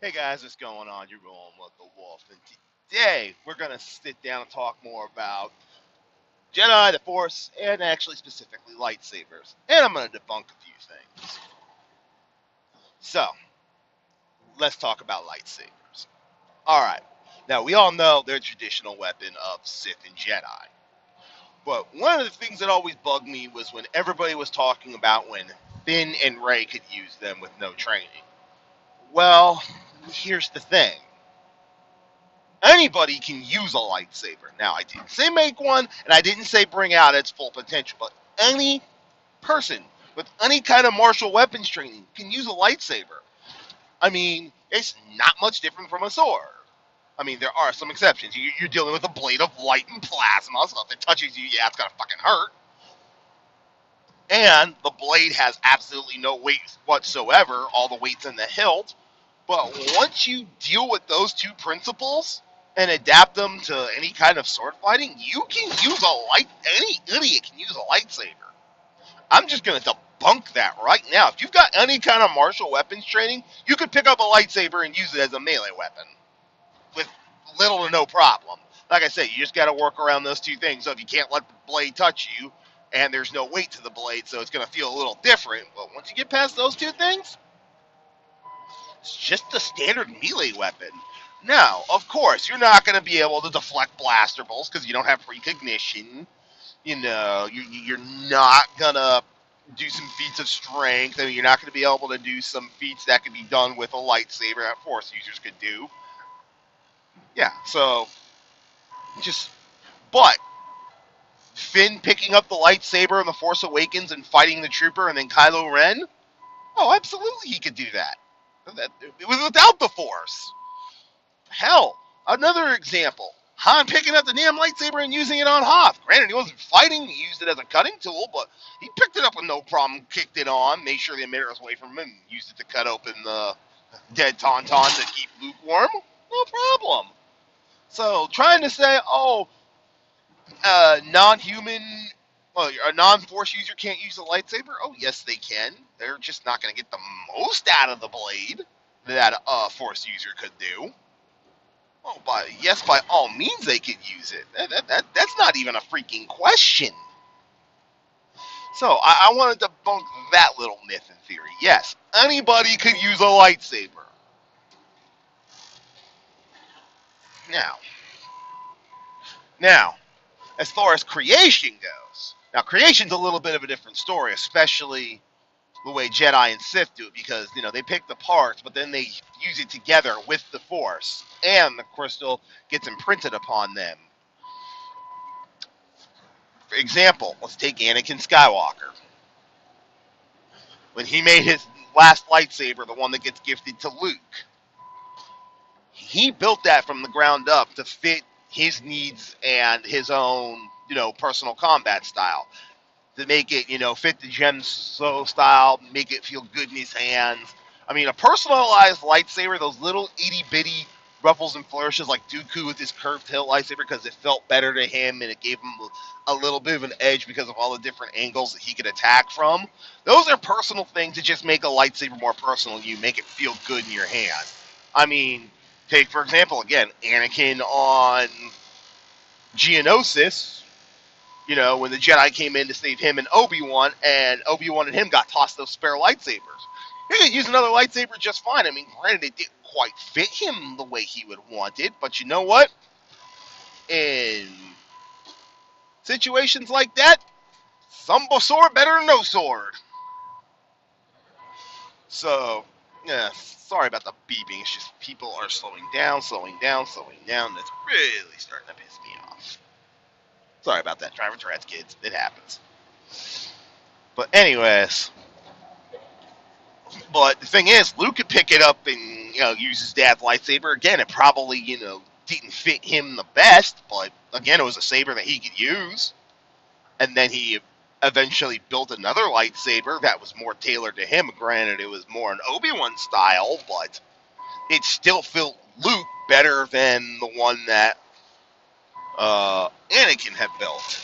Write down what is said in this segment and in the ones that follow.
Hey guys, what's going on? You're rolling with the Wolf, and today we're gonna sit down and talk more about Jedi, the Force, and actually specifically lightsabers. And I'm gonna debunk a few things. So let's talk about lightsabers. All right. Now we all know they're a traditional weapon of Sith and Jedi. But one of the things that always bugged me was when everybody was talking about when Finn and Rey could use them with no training. Well, here's the thing. Anybody can use a lightsaber. Now, I didn't say make one, and I didn't say bring out its full potential, but any person with any kind of martial weapons training can use a lightsaber. I mean, it's not much different from a sword. I mean, there are some exceptions. You're dealing with a blade of light and plasma, so if it touches you, yeah, it's gonna fucking hurt. And the blade has absolutely no weight whatsoever. All the weight's in the hilt. But once you deal with those two principles and adapt them to any kind of sword fighting, you can use any idiot can use a lightsaber. I'm just gonna debunk that right now. If you've got any kind of martial weapons training, you could pick up a lightsaber and use it as a melee weapon with little to no problem. Like I said, you just gotta work around those two things. So if you can't let the blade touch you, and there's no weight to the blade, so it's gonna feel a little different. But once you get past those two things, it's just a standard melee weapon. Now, of course, you're not going to be able to deflect blaster bolts because you don't have precognition. You're not going to do some feats of strength. I mean, you're not going to be able to do some feats that could be done with a lightsaber that Force users could do. Yeah, so just. But Finn picking up the lightsaber in The Force Awakens and fighting the trooper and then Kylo Ren? Oh, absolutely he could do that. It was without the Force. Hell, another example. Han picking up the damn lightsaber and using it on Hoth. Granted, he wasn't fighting, he used it as a cutting tool, but he picked it up with no problem, kicked it on, made sure the emitter was away from him, and used it to cut open the dead Tauntaun to keep Luke warm. No problem. So, trying to say, non-human, well, a non-force user can't use a lightsaber? Oh, yes, they can. They're just not going to get the most out of the blade that a force user could do. Oh, by all means, they could use it. That's not even a freaking question. So, I wanted to debunk that little myth in theory. Yes, anybody could use a lightsaber. Now, now, as far as creation goes, now creation's a little bit of a different story, especially the way Jedi and Sith do it, because they pick the parts, but then they use it together with the Force, and the crystal gets imprinted upon them. For example, let's take Anakin Skywalker. When he made his last lightsaber, the one that gets gifted to Luke, he built that from the ground up to fit his needs and his own, personal combat style. To make it, fit the Gen So style, make it feel good in his hands. I mean, a personalized lightsaber, those little itty bitty ruffles and flourishes like Dooku with his curved hilt lightsaber because it felt better to him and it gave him a little bit of an edge because of all the different angles that he could attack from. Those are personal things that just make a lightsaber more personal to you, make it feel good in your hand. I mean, take, for example, again, Anakin on Geonosis, when the Jedi came in to save him and Obi-Wan and him got tossed those spare lightsabers. He could use another lightsaber just fine. I mean, granted, it didn't quite fit him the way he would want it, but you know what? In situations like that, some sword better than no sword. So, yeah, sorry about the beeping. It's just people are slowing down. That's really starting to piss me off. Sorry about that, driver Tourette's, kids. It happens. But anyways, but the thing is, Luke could pick it up and use his dad's lightsaber. Again, it probably didn't fit him the best, but again, it was a saber that he could use. And then he eventually built another lightsaber that was more tailored to him. Granted, it was more an Obi-Wan style, but it still fit Luke better than the one that Anakin had built.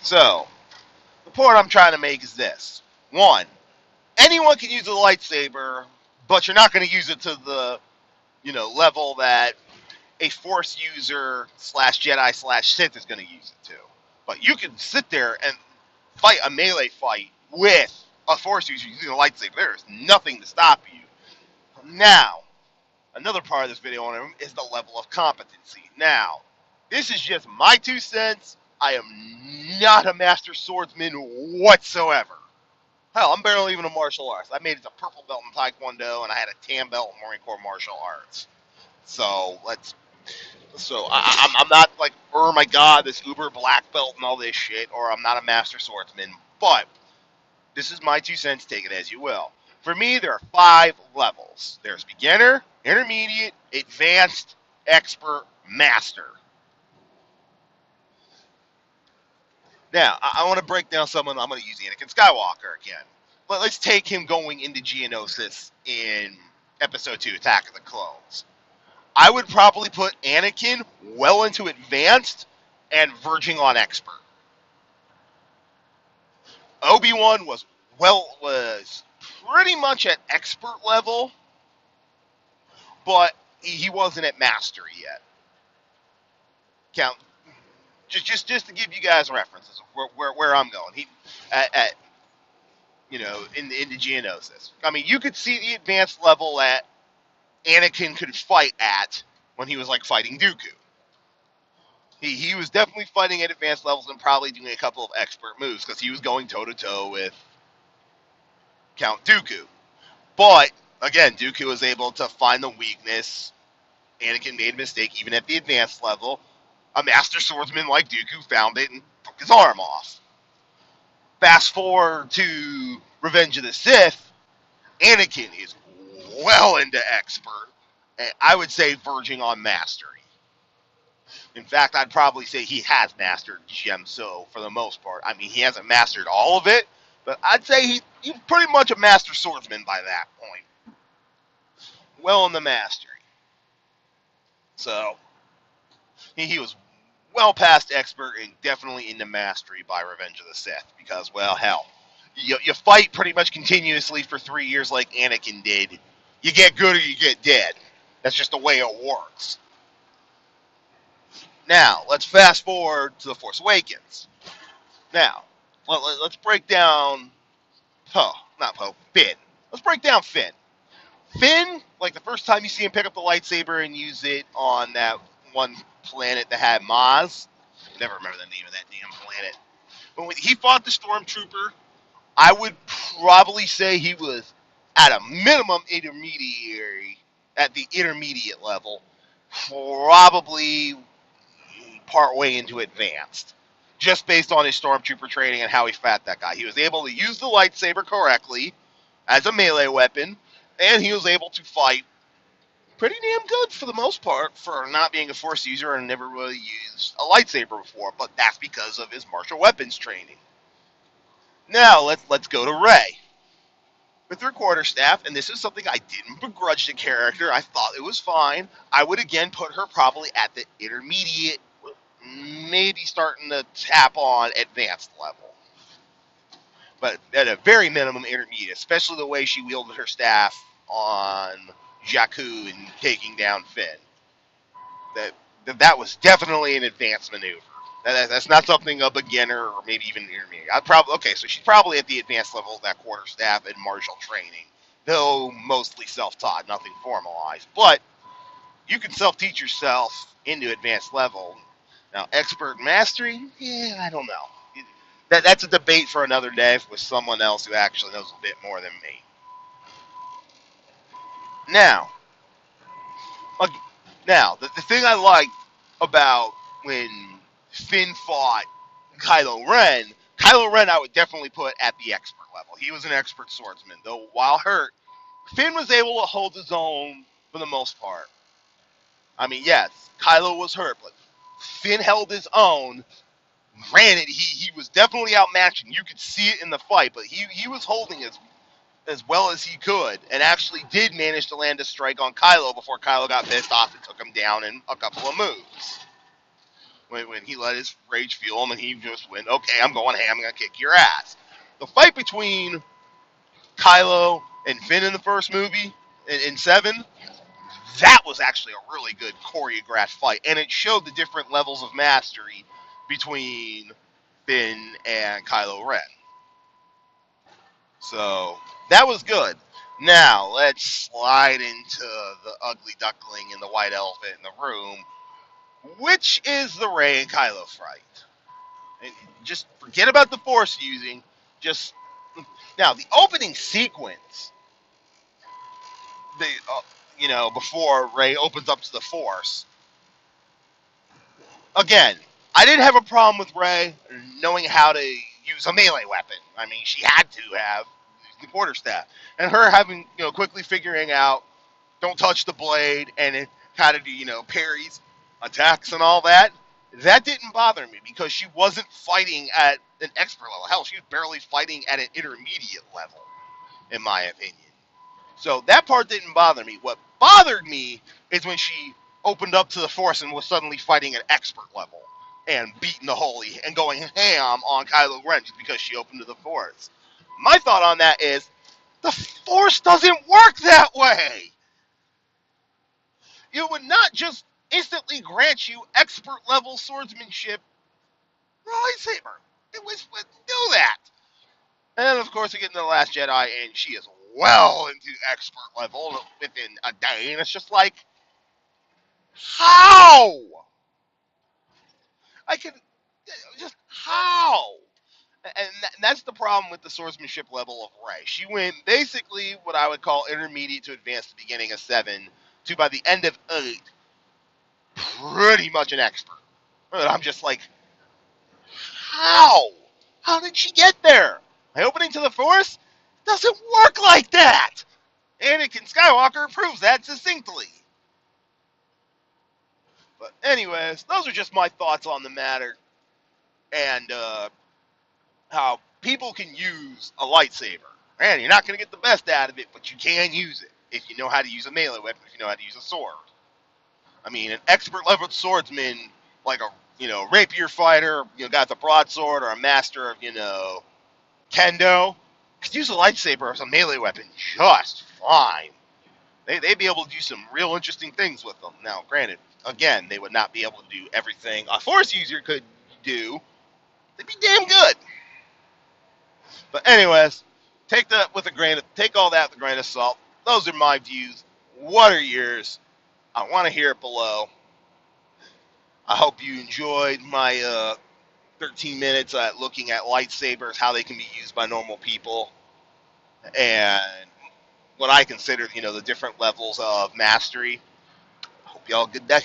So, the point I'm trying to make is this. One, anyone can use a lightsaber, but you're not going to use it to the level that a Force user slash Jedi slash Sith is going to use it to. But you can sit there and fight a melee fight with a Force user using a lightsaber. There is nothing to stop you. Now, another part of this video on him is the level of competency. Now, this is just my 2 cents. I am not a master swordsman whatsoever. Hell, I'm barely even a martial arts. I made it to purple belt in Taekwondo, and I had a tan belt in Marine Corps martial arts. So I'm not like, oh my god, this uber black belt and all this shit, or I'm not a master swordsman. But this is my 2 cents. Take it as you will. For me, there are 5 levels. There's beginner, intermediate, advanced, expert, master. Now, I want to break down someone. I'm going to use Anakin Skywalker again. But let's take him going into Geonosis in Episode 2, Attack of the Clones. I would probably put Anakin well into advanced and verging on expert. Obi-Wan was pretty much at expert level, but he wasn't at mastery yet. Count just to give you guys references of where I'm going. He at into Geonosis. I mean, you could see the advanced level that Anakin could fight at when he was like fighting Dooku. He was definitely fighting at advanced levels and probably doing a couple of expert moves because he was going toe-to-toe with Count Dooku. But, again, Dooku was able to find the weakness. Anakin made a mistake even at the advanced level. A master swordsman like Dooku found it and took his arm off. Fast forward to Revenge of the Sith, Anakin is well into expert. And I would say verging on mastery. In fact, I'd probably say he has mastered Gemso for the most part. I mean, he hasn't mastered all of it, but I'd say he's pretty much a master swordsman by that point. Well in the mastery. So, he was well past expert and definitely into mastery by Revenge of the Sith. Because, well, hell, you fight pretty much continuously for 3 years like Anakin did. You get good or you get dead. That's just the way it works. Now, let's fast forward to The Force Awakens. Now, let's break down Finn. Let's break down Finn. Finn, like the first time you see him pick up the lightsaber and use it on that one planet that had Maz. I never remember the name of that damn planet. But when he fought the Stormtrooper, I would probably say he was at a minimum at the intermediate level, probably part way into advanced, just based on his Stormtrooper training and how he fought that guy. He was able to use the lightsaber correctly as a melee weapon, and he was able to fight pretty damn good for the most part for not being a Force user and never really used a lightsaber before, but that's because of his martial weapons training. Now, let's go to Rey. With her quarterstaff, and this is something I didn't begrudge the character, I thought it was fine, I would again put her probably at the intermediate, maybe starting to tap on advanced level. But at a very minimum intermediate, especially the way she wielded her staff on Jakku and taking down Finn. That was definitely an advanced maneuver. That's not something a beginner or maybe even intermediate. So she's probably at the advanced level of that quarterstaff and martial training, though mostly self-taught, nothing formalized. But you can self-teach yourself into advanced level. Now, expert mastery, I don't know. That's a debate for another day with someone else who actually knows a bit more than me. Now, the thing I liked about when Finn fought Kylo Ren I would definitely put at the expert level. He was an expert swordsman, though while hurt, Finn was able to hold his own for the most part. I mean, yes, Kylo was hurt, but Finn held his own. Granted, he was definitely outmatched, and you could see it in the fight, but he was holding as well as he could, and actually did manage to land a strike on Kylo before Kylo got pissed off and took him down in a couple of moves. When he let his rage fuel him, and he just went, okay, I'm going ham, I'm going to kick your ass. The fight between Kylo and Finn in the first movie in 7, that was actually a really good choreographed fight, and it showed the different levels of mastery between Finn and Kylo Ren. So that was good. Now let's slide into the ugly duckling and the white elephant in the room, which is the Rey and Kylo fight. And just forget about the Force using. Just now the opening sequence, the before Rey opens up to the Force. Again, I didn't have a problem with Rey knowing how to use a melee weapon. I mean, she had to have the quarterstaff, and her having quickly figuring out don't touch the blade and how to do parries, attacks, and all that. That didn't bother me because she wasn't fighting at an expert level. Hell, she was barely fighting at an intermediate level, in my opinion. So that part didn't bother me. What bothered me is when she opened up to the Force and was suddenly fighting at expert level and beating the holy and going ham on Kylo Ren just because she opened to the Force. My thought on that is the Force doesn't work that way. It would not just instantly grant you expert level swordsmanship lightsaber. It would do that. And then, of course, we get into The Last Jedi, and she is well into expert level within a day, and it's just like, how? I can, just how? And that's the problem with the swordsmanship level of Rey. She went basically what I would call intermediate to advanced at the beginning of 7 to by the end of 8, pretty much an expert. And I'm just like, how? How did she get there? My opening to the Force doesn't work like that. Anakin Skywalker proves that succinctly. But anyways, those are just my thoughts on the matter and how people can use a lightsaber. Man, you're not going to get the best out of it, but you can use it if you know how to use a melee weapon, if you know how to use a sword. I mean, an expert level swordsman, like a rapier fighter, got the broadsword, or a master of kendo, could use a lightsaber as a melee weapon just fine. They'd be able to do some real interesting things with them. Now, granted, again, they would not be able to do everything a Force user could do. They'd be damn good. But anyways, take all that with a grain of salt. Those are my views. What are yours? I want to hear it below. I hope you enjoyed my 13 minutes at looking at lightsabers, how they can be used by normal people, and what I consider, the different levels of mastery. Hope y'all have a good day.